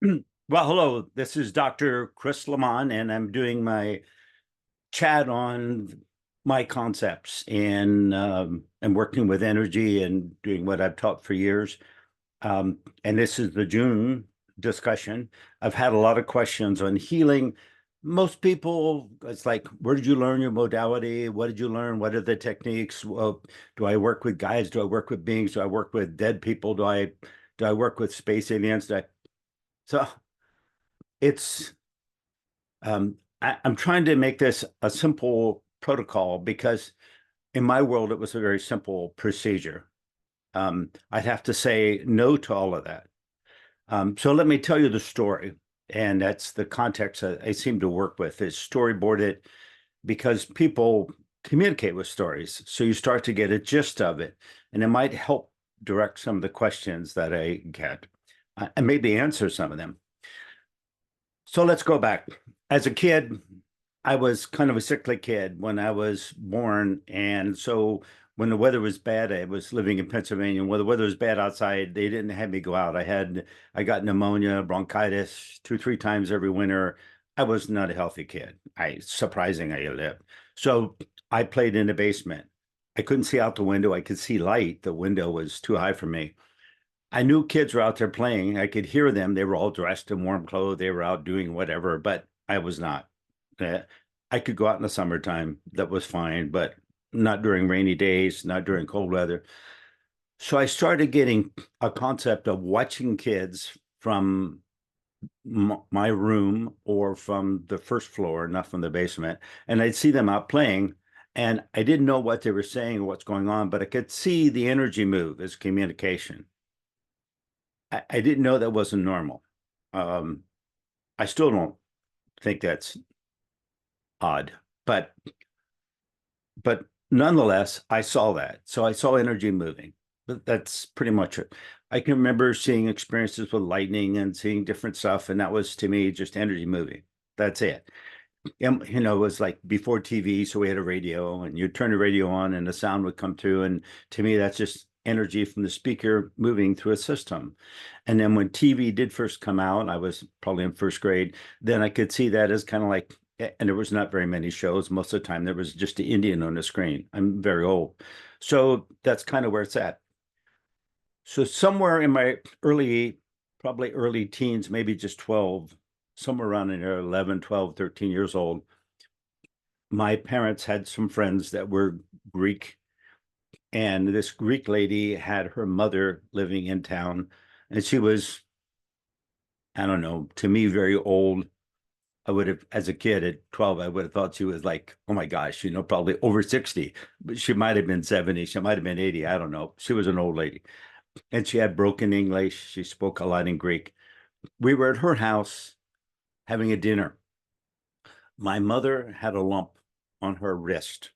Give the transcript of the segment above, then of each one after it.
Well, hello. This is Dr. Chris Lemmon, and I'm doing my chat on my concepts and working with energy and doing what I've taught for years. And this is the June discussion. I've had a lot of questions on healing. Most people, it's like, where did you learn your modality? What did you learn? What are the techniques? Well, do I work with guides? Do I work with beings? Do I work with dead people? Do I work with space aliens? So it's I'm trying to make this a simple protocol because in my world it was a very simple procedure. I'd have to say no to all of that. So let me tell you the story, and that's the context I seem to work with is storyboard it because people communicate with stories, so you start to get a gist of it, and it might help direct some of the questions that I get, and maybe answer some of them. So let's go back. As a kid, I was kind of a sickly kid when I was born. And so when the weather was bad, I was living in Pennsylvania. When the weather was bad outside, they didn't have me go out. I got pneumonia, bronchitis 2, 3 times every winter. I was not a healthy kid. Surprising I lived. So I played in the basement. I couldn't see out the window. I could see light. The window was too high for me. I knew kids were out there playing. I could hear them. They were all dressed in warm clothes. They were out doing whatever, but I was not. Uh, I could go out in the summertime. That was fine, but not during rainy days, not during cold weather. So I started getting a concept of watching kids from my room or from the first floor, not from the basement. And I'd see them out playing. And I didn't know what they were saying or what's going on, but I could see the energy move as communication. I didn't know that wasn't normal. Um, I still don't think that's odd, but nonetheless, I saw that. So I saw energy moving. But that's pretty much it. I can remember seeing experiences with lightning and seeing different stuff, and that was to me just energy moving. That's it. And, it was like before TV, so we had a radio, and you'd turn the radio on, and the sound would come through. And to me, that's just energy from the speaker moving through a system. And then when TV did first come out, I was probably in first grade, then I could see that as kind of like, and there was not very many shows. Most of the time, there was just the Indian on the screen. I'm very old. So that's kind of where it's at. So somewhere in my probably early teens, maybe just 12, somewhere around in there, 11, 12, 13 years old, my parents had some friends that were Greek, and this Greek lady had her mother living in town, and she was, I don't know, to me, very old. I would have, as a kid at 12, I would have thought she was like, oh my gosh, probably over 60, but she might have been 70, she might have been 80. I don't know. She was an old lady, and she had broken English. She spoke a lot in Greek. We were at her house having a dinner. My mother had a lump on her wrist,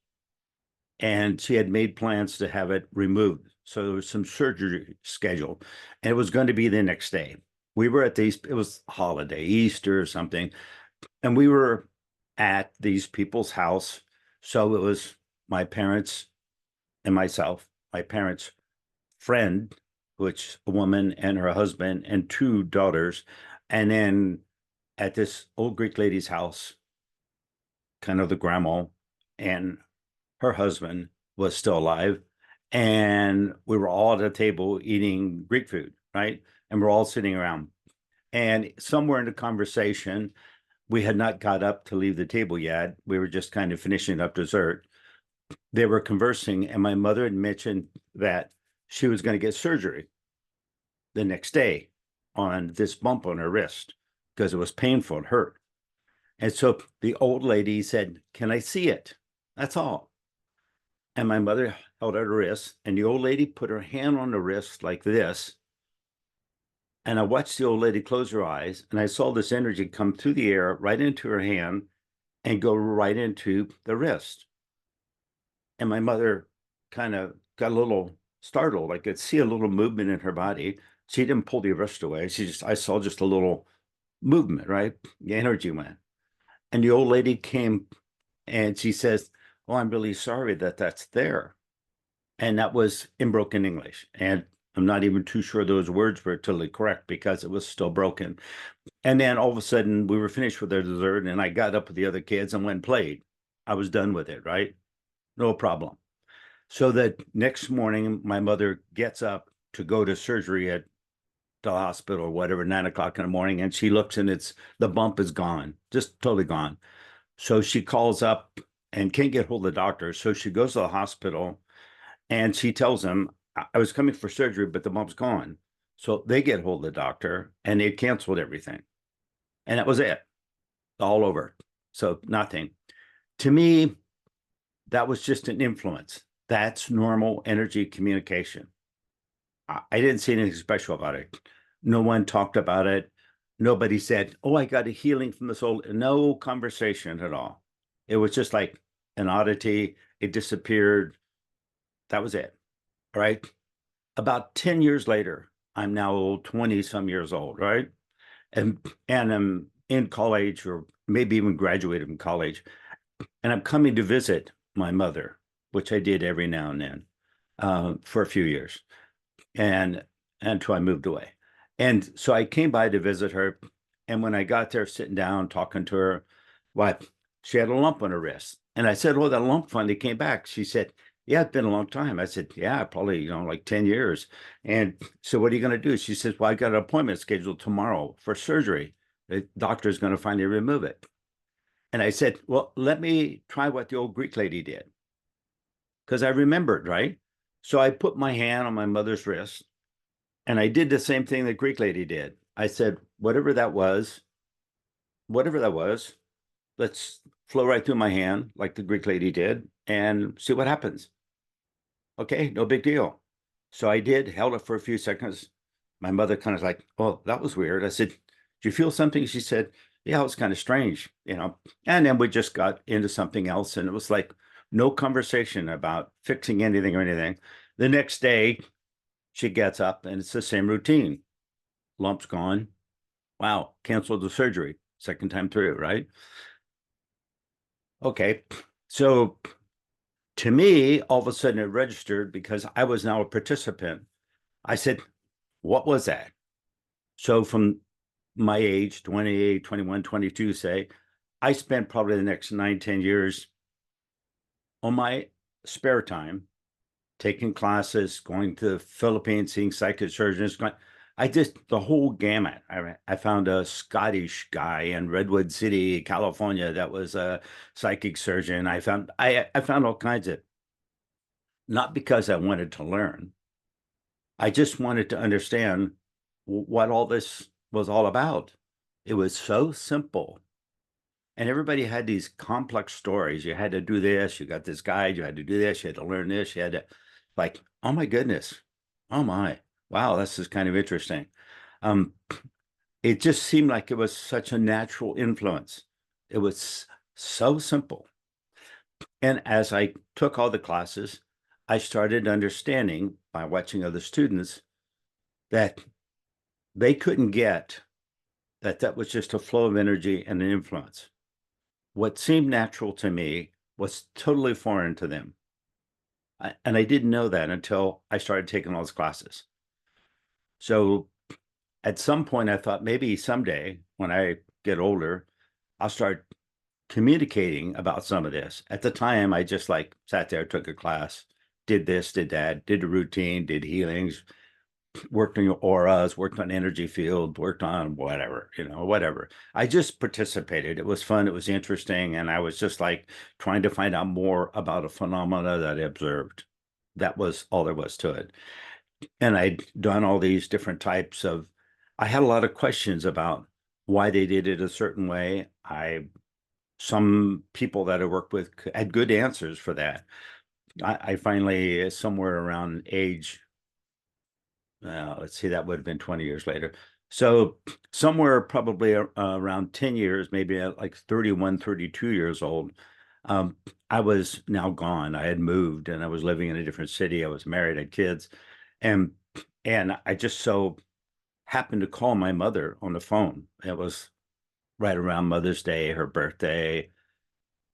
and she had made plans to have it removed. So there was some surgery scheduled, and it was going to be the next day. We were at these, it was holiday, Easter or something, and we were at these people's house. So it was my parents and myself, my parents' friend, which a woman and her husband and 2 daughters, and then at this old Greek lady's house, kind of the grandma, and her husband was still alive. And we were all at a table eating Greek food, right? And we're all sitting around. And somewhere in the conversation, we had not got up to leave the table yet. We were just kind of finishing up dessert. They were conversing, and my mother had mentioned that she was going to get surgery the next day on this bump on her wrist because it was painful and hurt. And so the old lady said, can I see it? That's all. And my mother held out her wrist, and the old lady put her hand on the wrist like this. And I watched the old lady close her eyes, and I saw this energy come through the air right into her hand and go right into the wrist. And my mother kind of got a little startled. I could see a little movement in her body. She didn't pull the wrist away. I saw just a little movement, right? The energy went. And the old lady came and she says, oh, I'm really sorry that that's there. And that was in broken English. And I'm not even too sure those words were totally correct because it was still broken. And then all of a sudden we were finished with our dessert and I got up with the other kids and went and played. I was done with it, right? No problem. So that next morning, my mother gets up to go to surgery at the hospital or whatever, 9 o'clock in the morning, and she looks and it's the bump is gone, just totally gone. So she calls up and can't get hold of the doctor. So she goes to the hospital and she tells him, I was coming for surgery, but the bump's gone. So they get hold of the doctor and they canceled everything. And that was it, all over. So nothing. To me, that was just an influence. That's normal energy communication. I didn't see anything special about it. No one talked about it. Nobody said, "Oh, I got a healing from the soul." No conversation at all. It was just like an oddity. It disappeared. That was it. Right. About 10 years later, I'm now 20 some years old. Right. And I'm in college or maybe even graduated from college. And I'm coming to visit my mother, which I did every now and then for a few years. And until I moved away. And so I came by to visit her. And when I got there, sitting down, talking to her, why, she had a lump on her wrist. And I said, "Well, that lump finally came back." She said, "Yeah, it's been a long time." I said, "Yeah, probably, like 10 years. And so what are you going to do?" She says, "Well, I got an appointment scheduled tomorrow for surgery. The doctor's going to finally remove it." And I said, "Well, let me try what the old Greek lady did." Because I remembered, right? So I put my hand on my mother's wrist and I did the same thing the Greek lady did. I said, whatever that was, let's flow right through my hand like the Greek lady did and see what happens. Okay, no big deal. So I did, held it for a few seconds. My mother kind of like, "Oh, that was weird." I said, "Do you feel something?" She said, "Yeah, it was kind of strange. And then we just got into something else. And it was like no conversation about fixing anything or anything. The next day, she gets up and it's the same routine. Lump's gone. Wow, canceled the surgery. Second time through, right? Okay. So to me, all of a sudden it registered because I was now a participant. I said, "What was that?" So from my age, 28, 21, 22, say, I spent probably the next 9, 10 years on my spare time taking classes, going to the Philippines, seeing psychic surgeons. I just, the whole gamut. I found a Scottish guy in Redwood City, California, that was a psychic surgeon. I found all kinds of, not because I wanted to learn. I just wanted to understand what all this was all about. It was so simple. And everybody had these complex stories. You had to do this, you got this guide, you had to do this, you had to learn this, you had to, like, oh my goodness. Oh my. Wow, this is kind of interesting. Um, it just seemed like it was such a natural influence. It was so simple. And as I took all the classes, I started understanding by watching other students that they couldn't get that was just a flow of energy and an influence. What seemed natural to me was totally foreign to them. And I didn't know that until I started taking all those classes. So at some point, I thought maybe someday when I get older, I'll start communicating about some of this. At the time, I just like sat there, took a class, did this, did that, did a routine, did healings, worked on your auras, worked on energy field, worked on whatever. I just participated. It was fun. It was interesting. And I was just like trying to find out more about a phenomena that I observed. That was all there was to it. And I'd done all these different types of, I had a lot of questions about why they did it a certain way. Some people that I worked with had good answers for that. I finally, somewhere around age let's see, that would have been 20 years later. So somewhere probably around 10 years, maybe at like 31, 32 years old, um, I was now gone. I had moved and I was living in a different city. I was married, had kids, and and I just so happened to call my mother on the phone. It was right around Mother's Day, her birthday,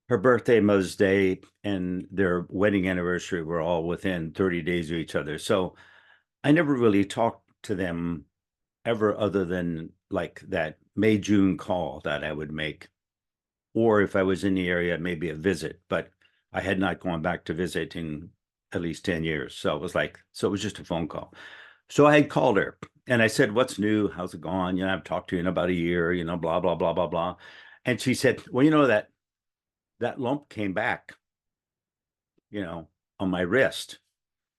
Mother's Day, and their wedding anniversary were all within 30 days of each other. So I never really talked to them ever other than like that May, June call that I would make. Or if I was in the area, maybe a visit, but I had not gone back to visit in at least 10 years. So it was like, so it was just a phone call. So I had called her and I said, "What's new? How's it going? I've talked to you in about a year, blah, blah, blah, blah, blah." And she said, "Well, that lump came back, you know, on my wrist."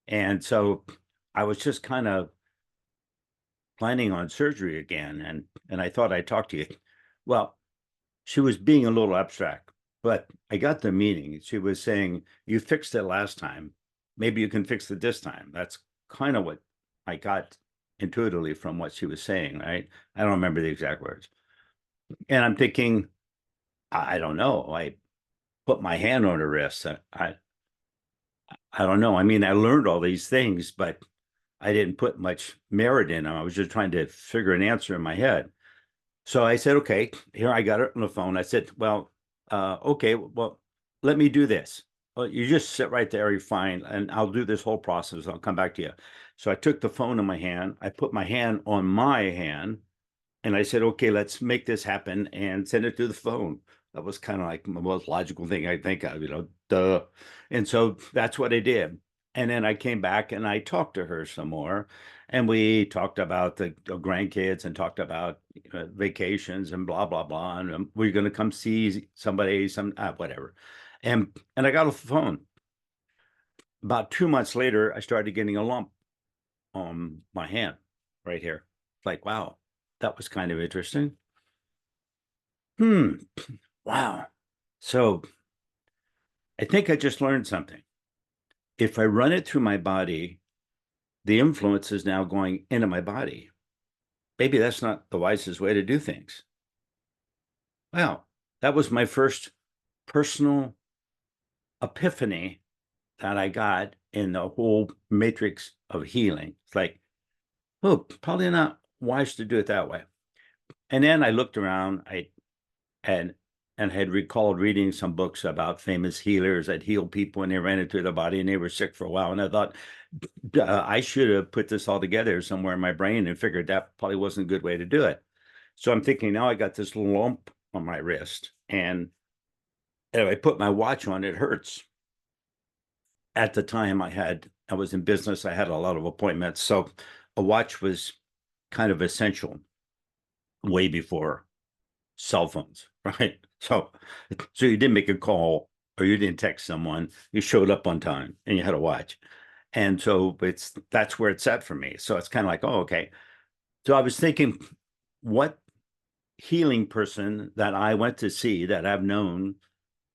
And so I was just kind of planning on surgery again. And I thought I'd talk to you. Well, she was being a little abstract, but I got the meaning. She was saying, "You fixed it last time. Maybe you can fix it this time." That's kind of what I got intuitively from what she was saying, right? I don't remember the exact words. And I'm thinking, I don't know. I put my hand on her wrist. I don't know. I mean, I learned all these things, but I didn't put much merit in them. I was just trying to figure an answer in my head. So I said, "Okay, here I got it on the phone." I said, "Well, okay, well, let me do this. Well, you just sit right there, you're fine, and I'll do this whole process. I'll come back to you." So I took the phone in my hand, I put my hand on my hand, and I said, "Okay, let's make this happen and send it through the phone." That was kind of like the most logical thing I think of, duh. And so that's what I did. And then I came back and I talked to her some more. And we talked about the grandkids and talked about vacations and blah, blah, blah. And we're going to come see somebody, whatever. And I got off the phone. About 2 months later, I started getting a lump on my hand right here. Like, wow, that was kind of interesting. Hmm. Wow. So I think I just learned something. If I run it through my body, the influence is now going into my body. Maybe that's not the wisest way to do things. Wow. That was my first personal epiphany that I got in the whole matrix of healing. It's like, oh, probably not wise to do it that way. And then I looked around. And and had recalled reading some books about famous healers that healed people and they ran it through the body and they were sick for a while. And I thought, I should have put this all together somewhere in my brain and figured that probably wasn't a good way to do it. So I'm thinking now I got this lump on my wrist, and if I put my watch on, it hurts. At the time, I was in business. I had a lot of appointments, so a watch was kind of essential way before cell phones, right? So you didn't make a call or you didn't text someone, you showed up on time and you had a watch. And so that's where it's at for me. So it's kind of like, oh, okay. So I was thinking, what healing person that I went to see that I've known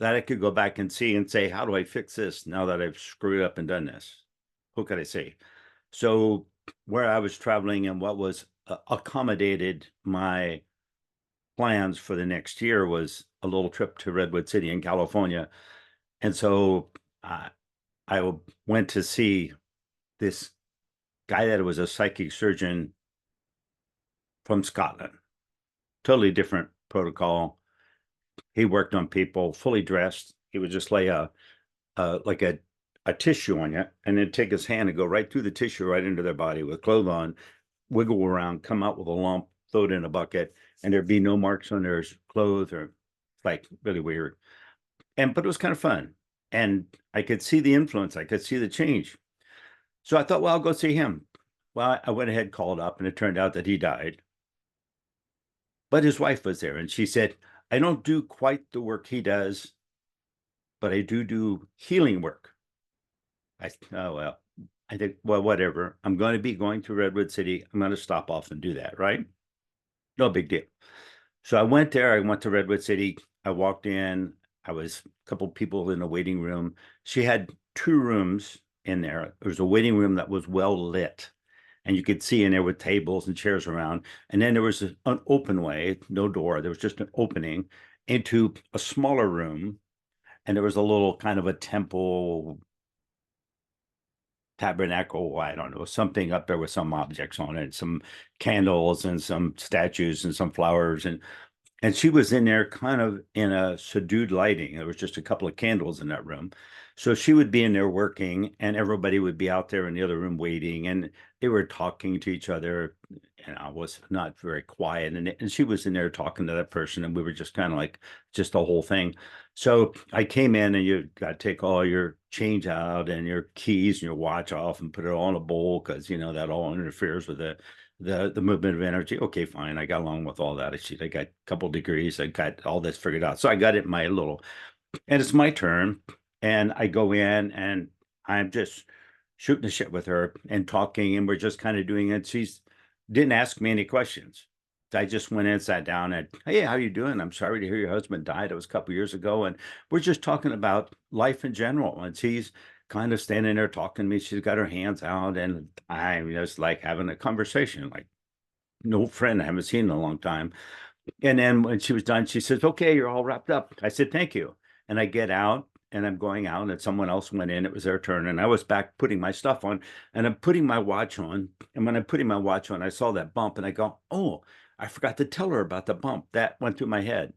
that I could go back and see and say, how do I fix this now that I've screwed up and done this? Who could I see? So where I was traveling and what was accommodated my plans for the next year was a little trip to Redwood City in California. And so I went to see this guy that was a psychic surgeon from Scotland. Totally different protocol. He worked on people fully dressed. He would just lay like a tissue on you and then take his hand and go right through the tissue right into their body with clothes on, wiggle around, come out with a lump, throw it in a bucket, and there'd be no marks on their clothes or like really weird. But it was kind of fun. And I could see the influence, I could see the change. So I thought, well, I'll go see him. Well, I went ahead, called up, and it turned out that he died. But his wife was there, and she said, "I don't do quite the work he does, but I do healing work." I said, "Oh, well." I think, well, whatever. I'm going to be going to Redwood City. I'm going to stop off and do that, right? No big deal. So I went there. I went to Redwood City. I walked in. I was a couple people in a waiting room. She had two rooms in there. There was a waiting room that was well lit, and you could see in there with tables and chairs around. And then there was an open way, no door. There was just an opening into a smaller room, and there was a little kind of a temple tabernacle, I don't know, something up there with some objects on it, some candles and some statues and some flowers. And she was in there kind of in a subdued lighting. There was just a couple of candles in that room. So she would be in there working, and everybody would be out there in the other room waiting, and they were talking to each other. And I was not very quiet, and she was in there talking to that person, and we were just kind of like just the whole thing. So I came in, and you got to take all your change out and your keys and your watch off and put it all in a bowl because you know that all interferes with the movement of energy. Okay, fine. I got along with all that. I got a couple degrees. I got all this figured out. So I got it in my little, and it's my turn, and I go in and I'm just shooting the shit with her and talking, and we're just kind of doing it. She's didn't ask me any questions. I just went in, sat down, and hey, how you doing? I'm sorry to hear your husband died. It was a couple years ago, and we're just talking about life in general. And she's kind of standing there talking to me. She's got her hands out, and I'm just like having a conversation, like no friend I haven't seen in a long time. And then when she was done, she says, "Okay, you're all wrapped up." I said, "Thank you." And I get out and I'm going out, and someone else went in. It was their turn. And I was back putting my stuff on, and I'm putting my watch on. And when I'm putting my watch on, I saw that bump, and I go, "Oh, I forgot to tell her about the bump." That went through my head.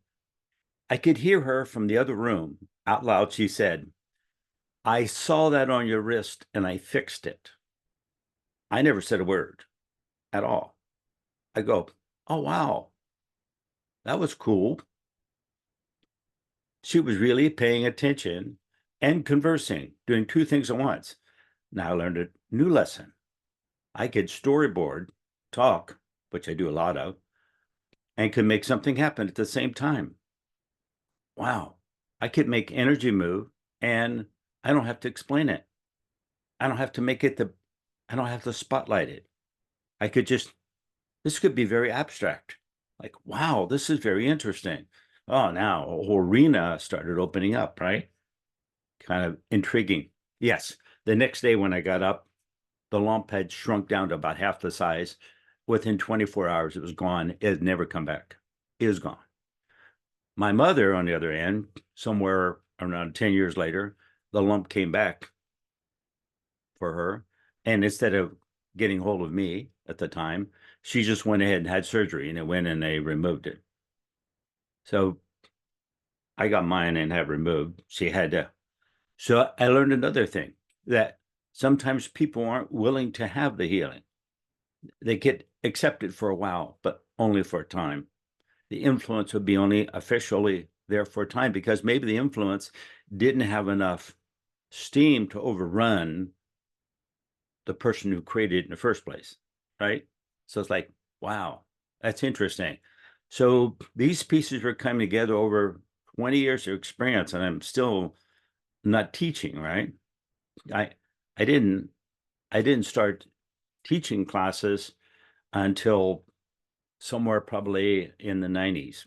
I could hear her from the other room out loud. She said, "I saw that on your wrist and I fixed it." I never said a word at all. I go, "Oh, wow, that was cool." She was really paying attention and conversing, doing two things at once. Now I learned a new lesson. I could storyboard, talk, which I do a lot of, and could make something happen at the same time. Wow. I could make energy move, and I don't have to explain it. I don't have to make it I don't have to spotlight it. I could just, this could be very abstract. Like, wow, this is very interesting. Oh, now a whole arena started opening up, right? Kind of intriguing. Yes. The next day when I got up, the lump had shrunk down to about half the size. Within 24 hours, it was gone. It had never come back. It was gone. My mother, on the other hand, somewhere around 10 years later, the lump came back for her. And instead of getting hold of me at the time, she just went ahead and had surgery, and it went and they removed it. So I got mine and had removed. She had to. So I learned another thing, that sometimes people aren't willing to have the healing. They get accepted for a while, but only for a time. The influence would be only officially there for a time because maybe the influence didn't have enough steam to overrun the person who created it in the first place, right? So it's like, wow, that's interesting. So these pieces were coming together over 20 years of experience, and I'm still not teaching, right? I I didn't I didn't start teaching classes until somewhere probably in the 90s.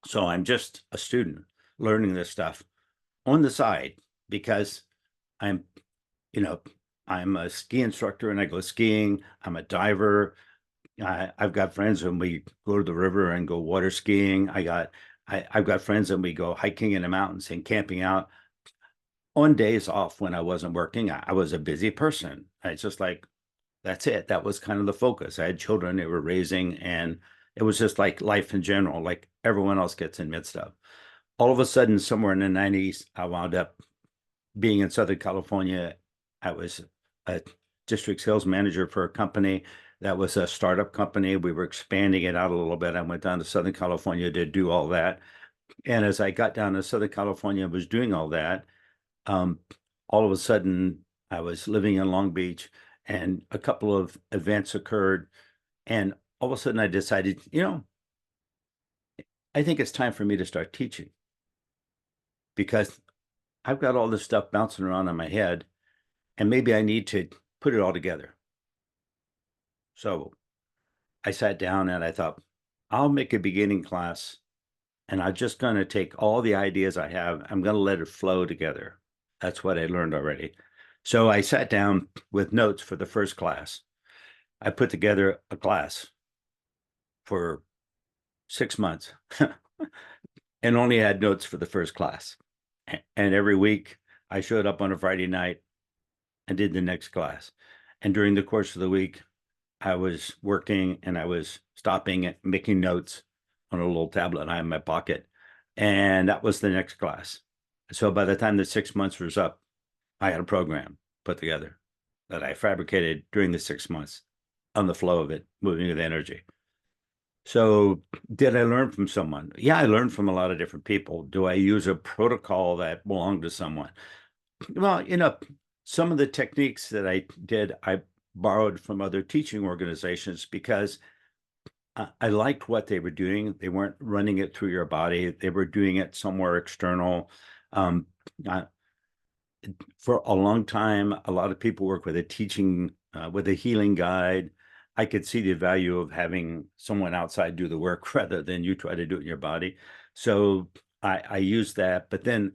So I'm just a student learning this stuff on the side because I'm, you know, I'm a ski instructor and I go skiing. I'm a diver. I've got friends when we go to the river and go water skiing. I've got friends and we go hiking in the mountains and camping out. On days off when I wasn't working, I was a busy person. It's just like, that's it. That was kind of the focus. I had children they were raising, and it was just like life in general, like everyone else gets in midst of. All of a sudden, somewhere in the 90s, I wound up being in Southern California. I was a district sales manager for a company that was a startup company. We were expanding it out a little bit. I went down to Southern California to do all that. And as I got down to Southern California and was doing all that, um, all of a sudden, I was living in Long Beach, and a couple of events occurred. And all of a sudden, I decided, I think it's time for me to start teaching because I've got all this stuff bouncing around in my head, and maybe I need to put it all together. So I sat down and I thought, I'll make a beginning class, and I'm just going to take all the ideas I have, I'm going to let it flow together. That's what I learned already. So I sat down with notes for the first class. I put together a class for 6 months and only had notes for the first class. And every week I showed up on a Friday night and did the next class. And during the course of the week, I was working and I was stopping and making notes on a little tablet I had in my pocket. And that was the next class. So by the time the 6 months was up, I had a program put together that I fabricated during the 6 months on the flow of it, moving with energy. So did I learn from someone? Yeah, I learned from a lot of different people. Do I use a protocol that belonged to someone? Well, some of the techniques that I did, I borrowed from other teaching organizations because I liked what they were doing. They weren't running it through your body. They were doing it somewhere external. Um, for a long time, a lot of people work with a teaching, with a healing guide. I could see the value of having someone outside do the work rather than you try to do it in your body. So I used that, but then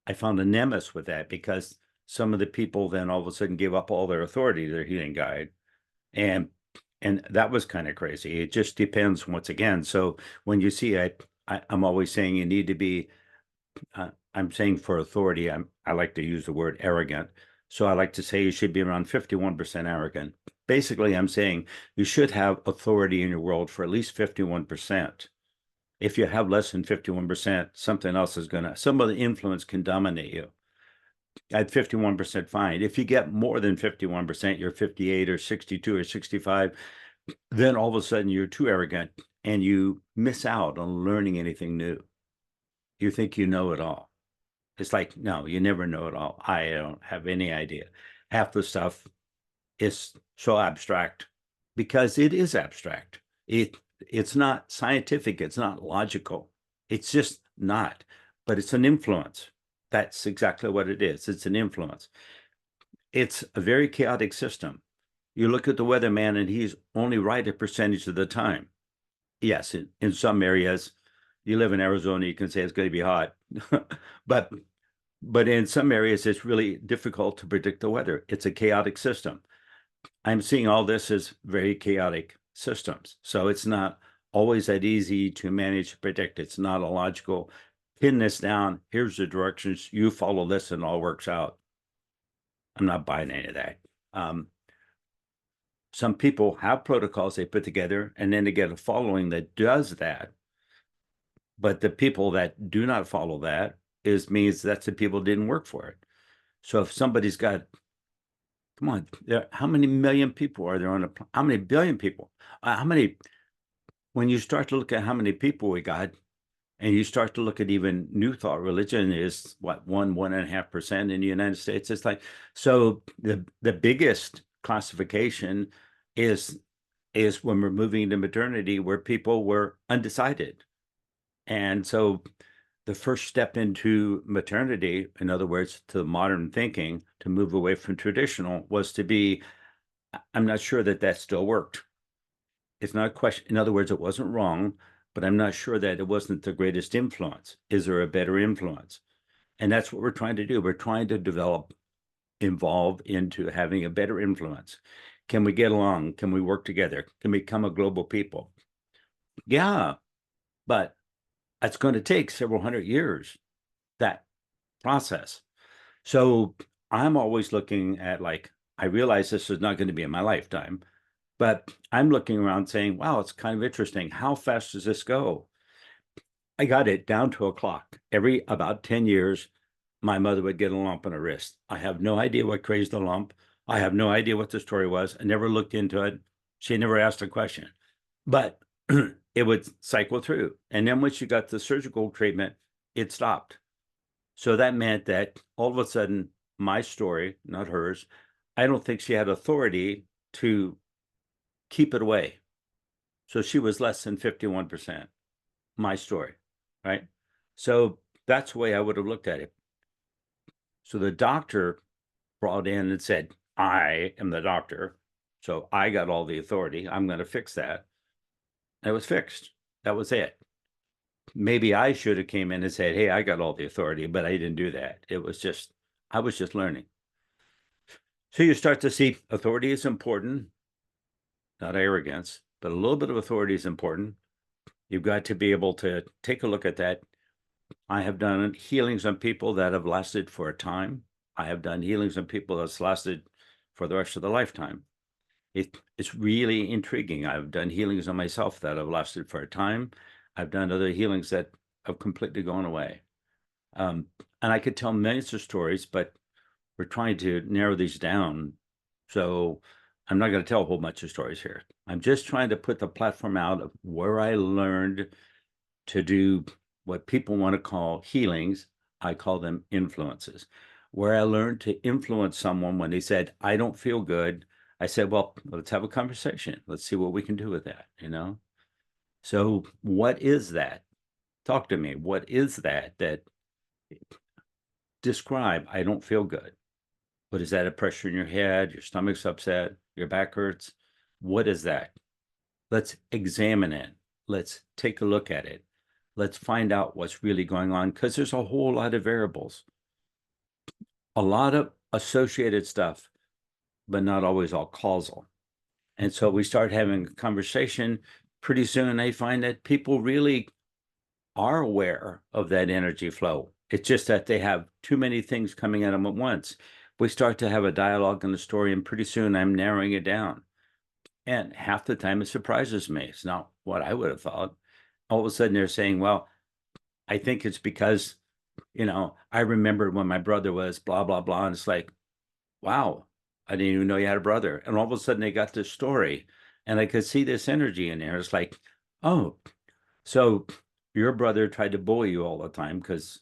I found a nemesis with that because some of the people then all of a sudden gave up all their authority to their healing guide. And that was kind of crazy. It just depends once again. So when you see I'm always saying you need to be I'm saying for authority, I like to use the word arrogant. So I like to say you should be around 51% arrogant. Basically, I'm saying you should have authority in your world for at least 51%. If you have less than 51%, something else is some of the influence can dominate you. At 51%, fine. If you get more than 51%, you're 58 or 62 or 65, then all of a sudden you're too arrogant and you miss out on learning anything new. You think you know it all. It's like, no, you never know it all. I don't have any idea. Half the stuff is so abstract because it is abstract. It's not scientific. It's not logical. It's just not. But it's an influence. That's exactly what it is. It's an influence. It's a very chaotic system. You look at the weatherman and he's only right a percentage of the time. Yes, in some areas, you live in Arizona, you can say it's going to be hot. but but in some areas, it's really difficult to predict the weather. It's a chaotic system. I'm seeing all this as very chaotic systems. So it's not always that easy to manage, predict. It's not a logical, pin this down, here's the directions, you follow this and all works out. I'm not buying any of that. Some people have protocols they put together and then they get a following that does that. But the people that do not follow that means that's the people didn't work for it. So if somebody's got, come on, how many million people are there on how many billion people? When you start to look at how many people we got, and you start to look at even New Thought religion is what, 1.5% in the United States. It's like, so the biggest classification is when we're moving into modernity where people were undecided. And so the first step into maternity, in other words, to modern thinking, to move away from traditional, was to be, I'm not sure that still worked. It's not a question. In other words, it wasn't wrong, but I'm not sure that it wasn't the greatest influence. Is there a better influence? And that's what we're trying to do. We're trying to evolve into having a better influence. Can we get along? Can we work together? Can we become a global people? Yeah, but it's going to take several hundred years, that process. So I'm always looking at, like, I realize this is not going to be in my lifetime, but I'm looking around saying, wow, it's kind of interesting. How fast does this go? I got it down to a clock. Every about 10 years, my mother would get a lump on her wrist. I have no idea what caused the lump. I have no idea what the story was. I never looked into it. She never asked a question, but it would cycle through. And then when she got the surgical treatment, it stopped. So that meant that all of a sudden, my story, not hers, I don't think she had authority to keep it away. So she was less than 51%, my story, right? So that's the way I would have looked at it. So the doctor brought in and said, I am the doctor. So I got all the authority. I'm going to fix that. And it was fixed. That was it. Maybe I should have came in and said, hey, I got all the authority, but I didn't do that. I was just learning. So you start to see authority is important, not arrogance, but a little bit of authority is important. You've got to be able to take a look at that. I have done healings on people that have lasted for a time. I have done healings on people that's lasted for the rest of the lifetime. It's really intriguing. I've done healings on myself that have lasted for a time. I've done other healings that have completely gone away. And I could tell millions of stories, but we're trying to narrow these down. So I'm not going to tell a whole bunch of stories here. I'm just trying to put the platform out of where I learned to do what people want to call healings. I call them influences. Where I learned to influence someone when they said, I don't feel good. I said, well, let's have a conversation. Let's see what we can do with that, you know? So what is that? Talk to me. What is that describe I don't feel good? What is that? A pressure in your head, your stomach's upset, your back hurts? What is that? Let's examine it. Let's take a look at it. Let's find out what's really going on, because there's a whole lot of variables, a lot of associated stuff, but not always all causal. And so we start having a conversation. Pretty soon I find that people really are aware of that energy flow. It's just that they have too many things coming at them at once. We start to have a dialogue in the story, and pretty soon I'm narrowing it down. And half the time it surprises me. It's not what I would have thought. All of a sudden they're saying, well, I think it's because, I remember when my brother was blah, blah, blah. And it's like, wow, I didn't even know you had a brother. And all of a sudden they got this story and I could see this energy in there. It's like, oh, so your brother tried to bully you all the time because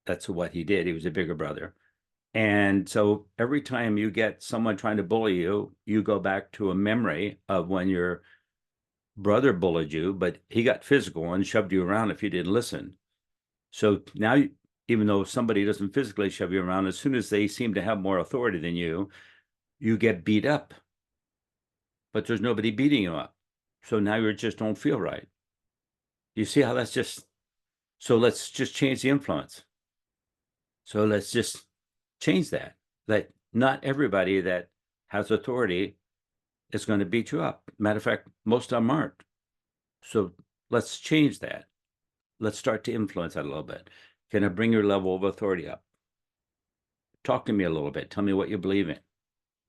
that's what he did. He was a bigger brother. And so every time you get someone trying to bully you, you go back to a memory of when your brother bullied you, but he got physical and shoved you around if you didn't listen. So now, even though somebody doesn't physically shove you around, as soon as they seem to have more authority than you get beat up. But there's nobody beating you up. So now you just don't feel right. You see how that's just, so let's just change the influence. So let's just change that. That not everybody that has authority is going to beat you up. Matter of fact, most of them aren't. So let's change that. Let's start to influence that a little bit. Can I bring your level of authority up? Talk to me a little bit. Tell me what you believe in.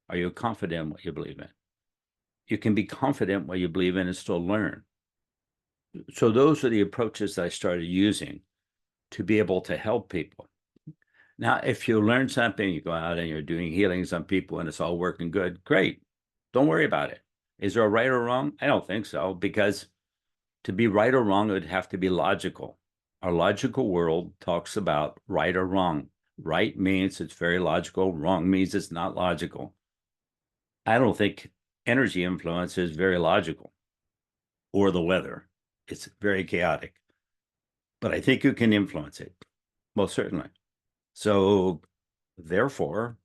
Are you confident in what you believe in? You can be confident in what you believe in and still learn. So those are the approaches that I started using to be able to help people. Now, if you learn something, you go out and you're doing healings on people and it's all working good, great. Don't worry about it. Is there a right or wrong? I don't think so, because to be right or wrong, it would have to be logical. Our logical world talks about right or wrong. Right means it's very logical. Wrong means it's not logical. I don't think energy influence is very logical, or the weather. It's very chaotic. But I think you can influence it, most certainly. So therefore,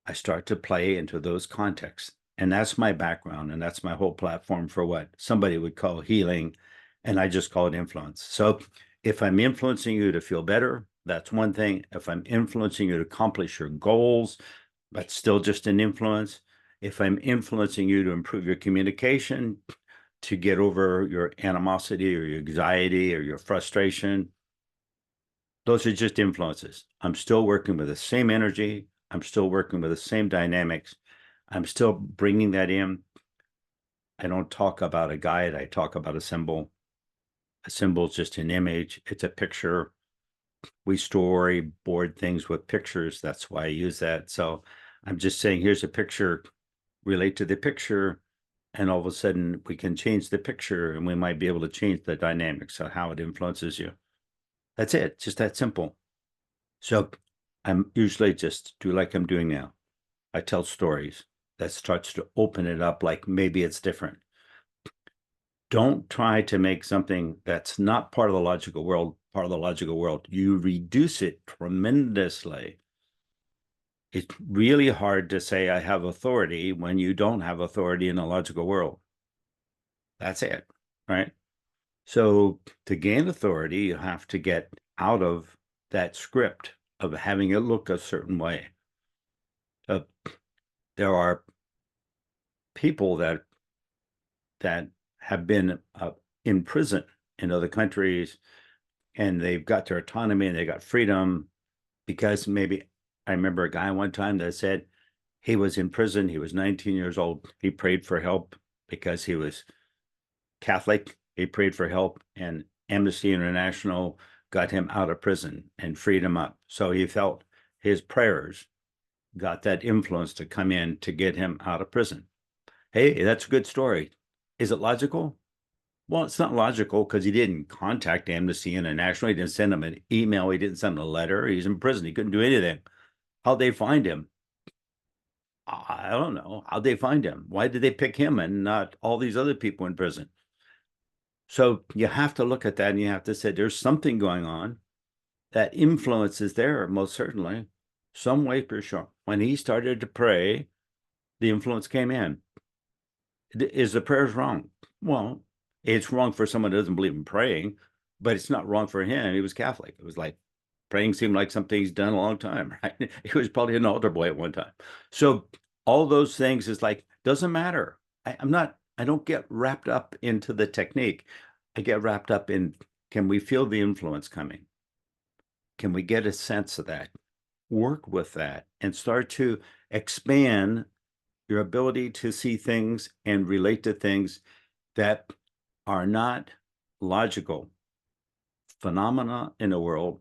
I start to play into those contexts. And that's my background. And that's my whole platform for what somebody would call healing. And I just call it influence. So if I'm influencing you to feel better, that's one thing. If I'm influencing you to accomplish your goals, that's still just an influence. If I'm influencing you to improve your communication, to get over your animosity or your anxiety or your frustration, those are just influences. I'm still working with the same energy. I'm still working with the same dynamics. I'm still bringing that in. I don't talk about a guide. I talk about a symbol. A symbol is just an image. It's a picture. We storyboard things with pictures. That's why I use that. So I'm just saying, here's a picture, relate to the picture, and all of a sudden we can change the picture and we might be able to change the dynamics of how it influences you. That's it. Just that simple. So I'm usually just do like I'm doing now. I tell stories that starts to open it up, like maybe it's different. Don't try to make something that's not part of the logical world part of the logical world. You reduce it tremendously. It's really hard to say I have authority when you don't have authority in the logical world. That's it, right? So to gain authority, you have to get out of that script of having it look a certain way. There are people that have been in prison in other countries, and they've got their autonomy and they got freedom because maybe I remember a guy one time that said he was in prison. He was 19 years old. He prayed for help because he was Catholic. He prayed for help, and Amnesty International got him out of prison and freed him up. So he felt his prayers got that influence to come in to get him out of prison. Hey, that's a good story. Is it logical? Well, it's not logical because he didn't contact Amnesty International. He didn't send him an email. He didn't send him a letter. He's in prison. He couldn't do anything. How'd they find him? I don't know. How'd they find him? Why did they pick him and not all these other people in prison? So you have to look at that and you have to say there's something going on. That influence is there, most certainly, some way for sure. When he started to pray, the influence came in. Is the prayers wrong? Well, it's wrong for someone who doesn't believe in praying, but it's not wrong for him. He was Catholic. It was like praying seemed like something he's done a long time, right? He was probably an altar boy at one time. So all those things is like, doesn't matter. I don't get wrapped up into the technique. I get wrapped up in, can we feel the influence coming? Can we get a sense of that? Work with that and start to expand your ability to see things and relate to things that are not logical. Phenomena in the world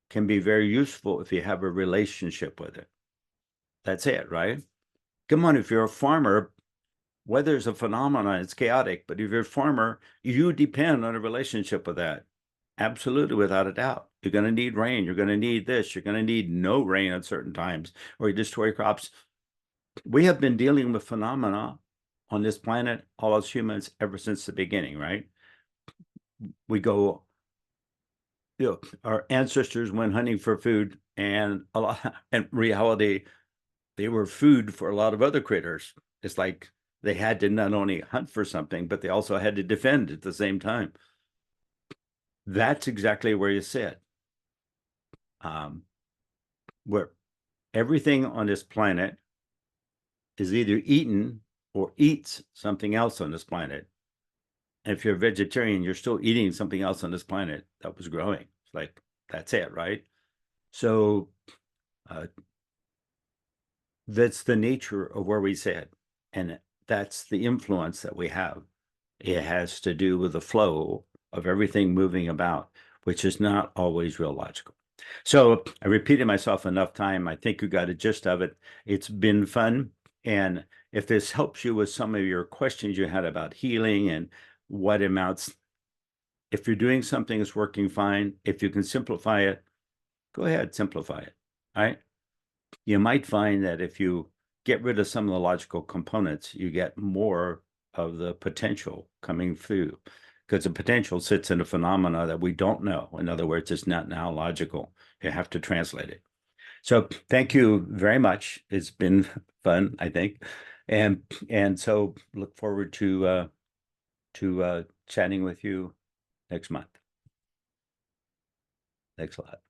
can be very useful if you have a relationship with it. That's it, right? Come on, if you're a farmer, weather's a phenomenon, it's chaotic, but if you're a farmer, you depend on a relationship with that. Absolutely, without a doubt. You're going to need rain. You're going to need this. You're going to need no rain at certain times, or you destroy crops. We have been dealing with phenomena on this planet, all as humans, ever since the beginning, right? We go, our ancestors went hunting for food, and a lot, in reality, they were food for a lot of other critters. It's like they had to not only hunt for something, but they also had to defend at the same time. That's exactly where you sit. Where everything on this planet is either eaten or eats something else on this planet. And if you're a vegetarian, you're still eating something else on this planet that was growing. It's like, that's it, right? So that's the nature of where we sit. And that's the influence that we have. It has to do with the flow of everything moving about, which is not always real logical. So I repeated myself enough time. I think you got a gist of it. It's been fun. And if this helps you with some of your questions you had about healing and what amounts, if you're doing something that's working fine, if you can simplify it, go ahead, simplify it. All right. You might find that if you get rid of some of the logical components, you get more of the potential coming through, because the potential sits in a phenomena that we don't know. In other words, it's not now logical. You have to translate it. So thank you very much. It's been fun, I think. And so look forward to chatting with you next month. Thanks a lot.